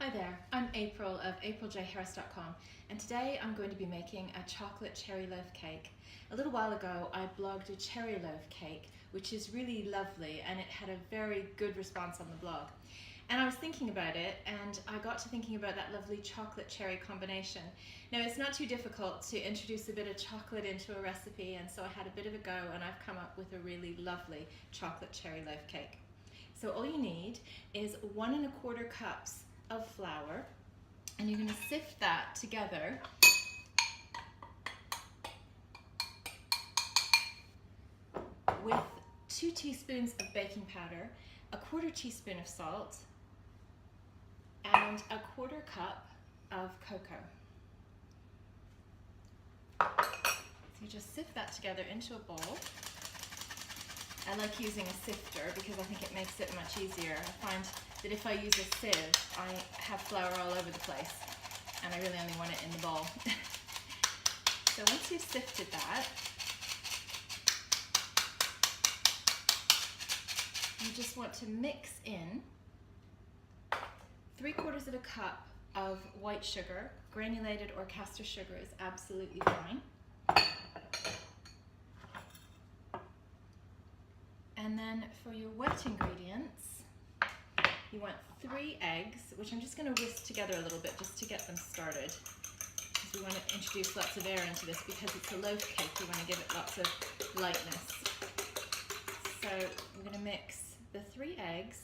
Hi there, I'm April of apriljharris.com, and today I'm going to be making a chocolate cherry loaf cake. A little while ago I blogged a cherry loaf cake, which is really lovely, and it had a very good response on the blog. And I was thinking about it, and I got to thinking about that lovely chocolate cherry combination. Now, it's not too difficult to introduce a bit of chocolate into a recipe, and so I had a bit of a go, and I've come up with a really lovely chocolate cherry loaf cake. So all you need is 1 1/4 cups of flour, and you're going to sift that together with 2 teaspoons of baking powder, 1/4 teaspoon of salt, and 1/4 cup of cocoa. So you just sift that together into a bowl. I like using a sifter because I think it makes it much easier. I find that if I use a sieve, I have flour all over the place, and I really only want it in the bowl. So once you've sifted that, you just want to mix in 3/4 cup of white sugar. Granulated or caster sugar is absolutely fine. And then for your wet ingredients, you want 3 eggs, which I'm just going to whisk together a little bit just to get them started, because we want to introduce lots of air into this because it's a loaf cake. We want to give it lots of lightness. So we're going to mix the 3 eggs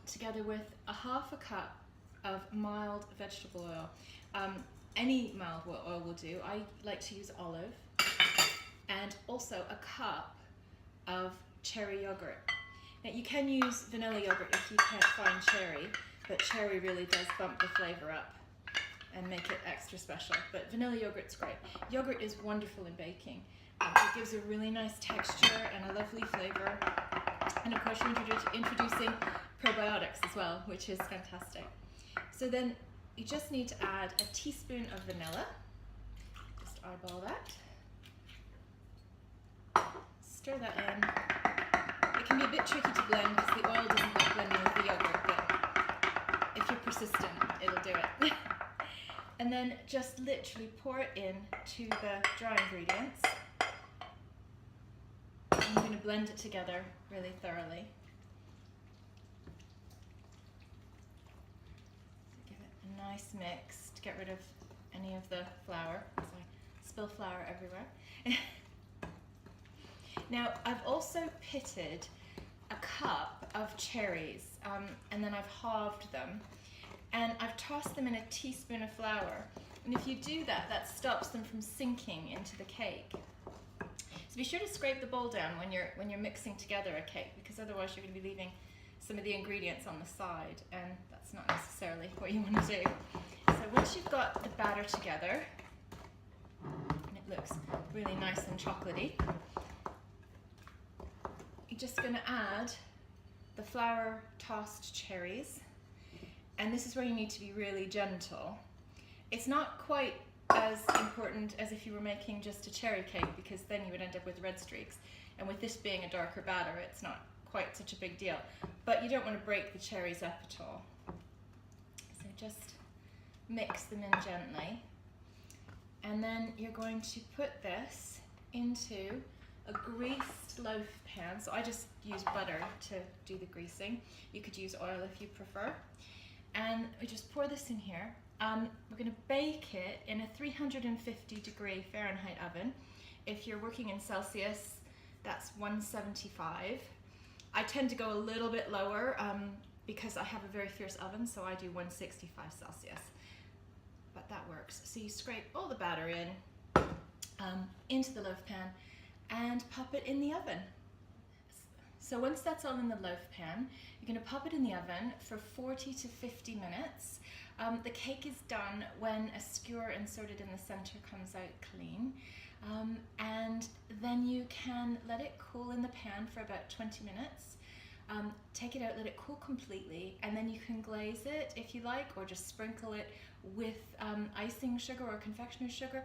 together with 1/2 cup of mild vegetable oil. Any mild oil will do. I like to use olive. And also 1 cup of cherry yogurt. Now, you can use vanilla yogurt if you can't find cherry, but cherry really does bump the flavor up and make it extra special. But vanilla yogurt's great. Yogurt is wonderful in baking. It gives a really nice texture and a lovely flavor. And of course, you're introducing probiotics as well, which is fantastic. So then you just need to add 1 teaspoon of vanilla. Just eyeball that. Stir that in. It can be a bit tricky to blend because the oil doesn't like blending with the yogurt, but if you're persistent, it'll do it. And then just literally pour it in to the dry ingredients. I'm going to blend it together really thoroughly. Give it a nice mix to get rid of any of the flour, because I spill flour everywhere. Now, I've also pitted 1 cup of cherries, and then I've halved them, and I've tossed them in 1 teaspoon of flour. And if you do that, that stops them from sinking into the cake. So be sure to scrape the bowl down when you're mixing together a cake, because otherwise you're going to be leaving some of the ingredients on the side, and that's not necessarily what you want to do. So once you've got the batter together, and it looks really nice and chocolatey, you're just going to add the flour tossed cherries, and this is where you need to be really gentle. It's not quite as important as if you were making just a cherry cake, because then you would end up with red streaks, and with this being a darker batter, it's not quite such a big deal, but you don't want to break the cherries up at all. So just mix them in gently, and then you're going to put this into a greased loaf pan. So I just use butter to do the greasing. You could use oil if you prefer. And we just pour this in here. We're going to bake it in a 350-degree Fahrenheit oven. If you're working in Celsius, that's 175. I tend to go a little bit lower because I have a very fierce oven, so I do 165 Celsius. But that works. So you scrape all the batter in into the loaf pan and pop it in the oven. So once that's all in the loaf pan, you're going to pop it in the oven for 40 to 50 minutes. The cake is done when a skewer inserted in the center comes out clean. And then you can let it cool in the pan for about 20 minutes. Take it out, let it cool completely, and then you can glaze it if you like, or just sprinkle it with icing sugar or confectioner's sugar,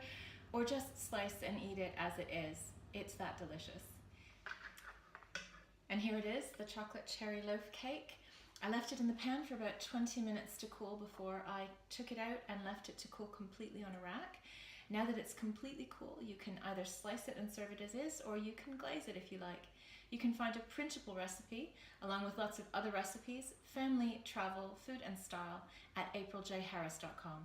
or just slice and eat it as it is. It's that delicious. And here it is, the chocolate cherry loaf cake. I left it in the pan for about 20 minutes to cool before I took it out and left it to cool completely on a rack. Now that it's completely cool, you can either slice it and serve it as is, or you can glaze it if you like. You can find a printable recipe, along with lots of other recipes, family, travel, food and style, at apriljharris.com.